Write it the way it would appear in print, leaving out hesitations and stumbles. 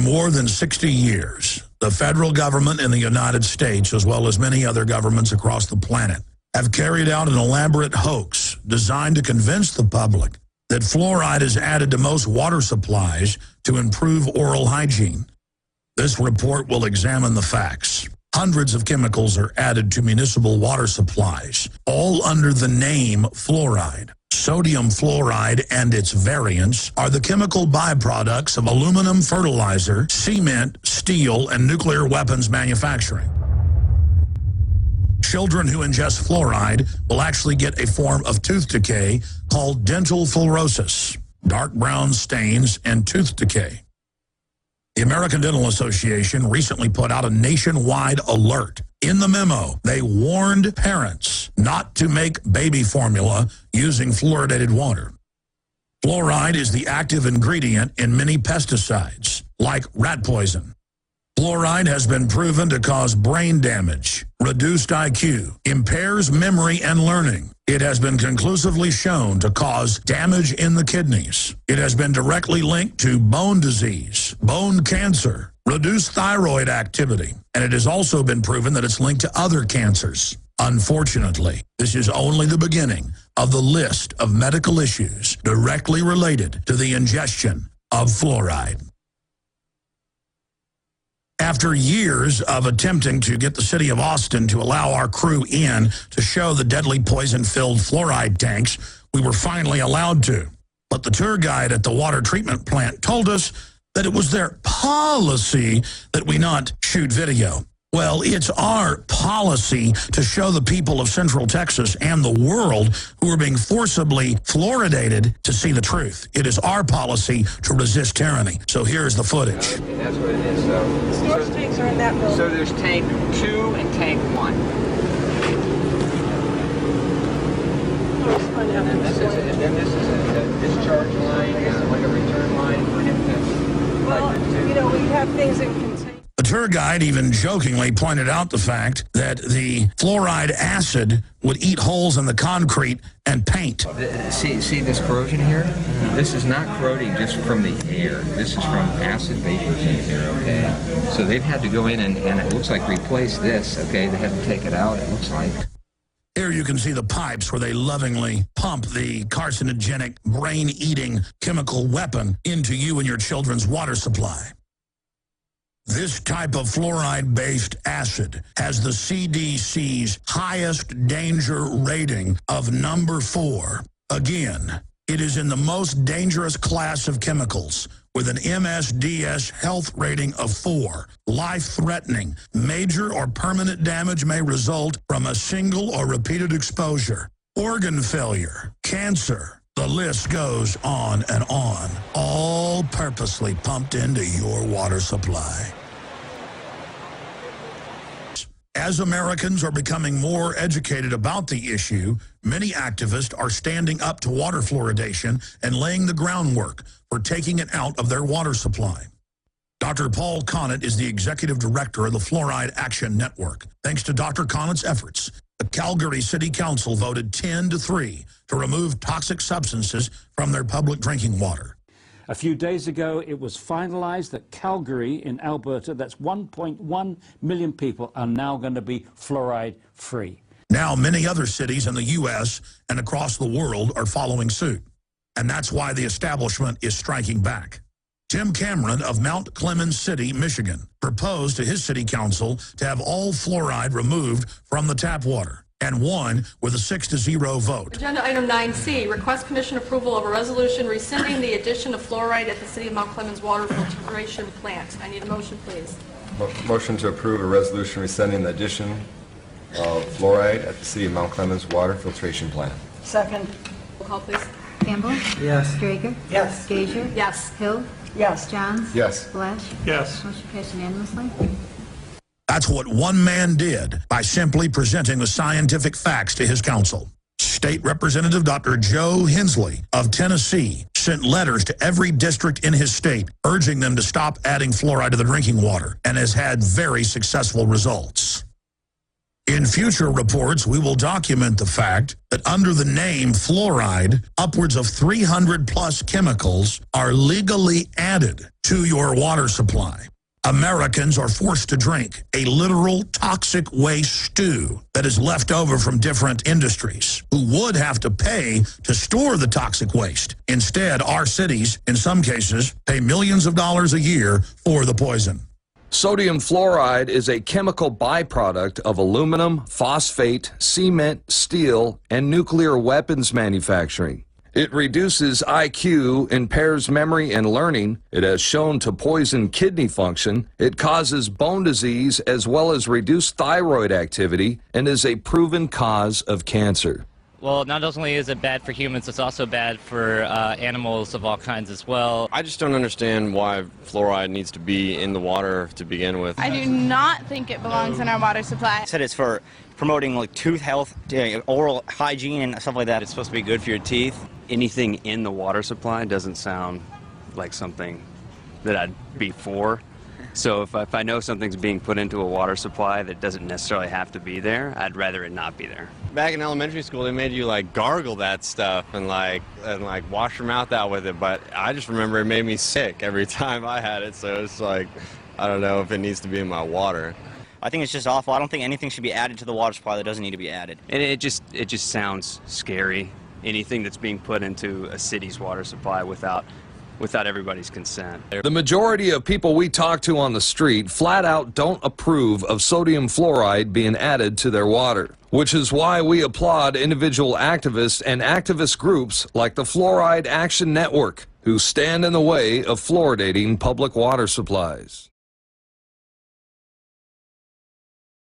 more than 60 years, the federal government in the United States, as well as many other governments across the planet, have carried out an elaborate hoax designed to convince the public that fluoride is added to most water supplies to improve oral hygiene. This report will examine the facts. Hundreds of chemicals are added to municipal water supplies, all under the name fluoride. Sodium fluoride and its variants are the chemical byproducts of aluminum fertilizer, cement, steel, and nuclear weapons manufacturing. Children who ingest fluoride will actually get a form of tooth decay called dental fluorosis, dark brown stains, and tooth decay. The American Dental Association recently put out a nationwide alert. In the memo, they warned parents not to make baby formula using fluoridated water. Fluoride is the active ingredient in many pesticides, like rat poison. Fluoride has been proven to cause brain damage, reduced IQ, impairs memory and learning. It has been conclusively shown to cause damage in the kidneys. It has been directly linked to bone disease, bone cancer, reduced thyroid activity, and it has also been proven that it's linked to other cancers. Unfortunately, this is only the beginning of the list of medical issues directly related to the ingestion of fluoride. After years of attempting to get the city of Austin to allow our crew in to show the deadly poison-filled fluoride tanks, we were finally allowed to. But the tour guide at the water treatment plant told us that it was their policy that we not shoot video. Well, it's our policy to show the people of Central Texas and the world who are being forcibly fluoridated to see the truth. It is our policy to resist tyranny. So here's the footage. And that's what it is. So storage tanks are in that building. So there's tank 2 and tank 1. And then this is a discharge line, like a return line for him to... Well, you know, we have things in containers. The tour guide even jokingly pointed out the fact that the fluoride acid would eat holes in the concrete and paint. See this corrosion here? This is not corroding just from the air. This is from acid vapors in here, okay? So they've had to go in and it looks like replace this, okay? They had to take it out, it looks like. Here you can see the pipes where they lovingly pump the carcinogenic, brain-eating chemical weapon into you and your children's water supply. This type of fluoride-based acid has the CDC's highest danger rating of number 4. Again, it is in the most dangerous class of chemicals with an MSDS health rating of 4. Life-threatening, major or permanent damage may result from a single or repeated exposure. Organ failure, cancer, the list goes on and on, all purposely pumped into your water supply. As Americans are becoming more educated about the issue, many activists are standing up to water fluoridation and laying the groundwork for taking it out of their water supply. Dr. Paul Connett is the executive director of the Fluoride Action Network. Thanks to Dr. Connett's efforts, the Calgary City Council voted 10-3 to remove toxic substances from their public drinking water. A few days ago, it was finalized that Calgary in Alberta, that's 1.1 million people, are now going to be fluoride-free. Now, many other cities in the U.S. and across the world are following suit. And that's why the establishment is striking back. Tim Cameron of Mount Clemens City, Michigan, proposed to his city council to have all fluoride removed from the tap water, and won with a 6-0 vote. Agenda item 9C, request commission approval of a resolution rescinding the addition of fluoride at the City of Mount Clemens water filtration plant. I need a motion, please. Motion to approve a resolution rescinding the addition of fluoride at the City of Mount Clemens water filtration plant. Second. Roll call, please. Campbell? Yes. Drager? Yes. Gager? Yes. Hill? Yes. Johns? Yes. Blash? Yes. Motion passed unanimously. That's what one man did by simply presenting the scientific facts to his council. State Representative Dr. Joe Hensley of Tennessee sent letters to every district in his state urging them to stop adding fluoride to the drinking water and has had very successful results. In future reports, we will document the fact that under the name fluoride, upwards of 300+ chemicals are legally added to your water supply. Americans are forced to drink a literal toxic waste stew that is left over from different industries who would have to pay to store the toxic waste. Instead, our cities, in some cases, pay millions of dollars a year for the poison. Sodium fluoride is a chemical byproduct of aluminum, phosphate, cement, steel, and nuclear weapons manufacturing. It reduces IQ, impairs memory and learning. It has shown to poison kidney function. It causes bone disease as well as reduced thyroid activity and is a proven cause of cancer. Well, not only is it bad for humans, it's also bad for animals of all kinds as well. I just don't understand why fluoride needs to be in the water to begin with. I do not think it belongs in our water supply. I said it's for promoting like tooth health, oral hygiene and stuff like that. It's supposed to be good for your teeth. Anything in the water supply doesn't sound like something that I'd be for. So if I know something's being put into a water supply that doesn't necessarily have to be there, I'd rather it not be there. Back in elementary school, they made you like gargle that stuff and like wash your mouth out with it, but I just remember it made me sick every time I had it, so it's like, I don't know if it needs to be in my water. I think it's just awful. I don't think anything should be added to the water supply that doesn't need to be added. And it just sounds scary, anything that's being put into a city's water supply without everybody's consent. The majority of people we talk to on the street flat out don't approve of sodium fluoride being added to their water, which is why we applaud individual activists and activist groups like the Fluoride Action Network, who stand in the way of fluoridating public water supplies.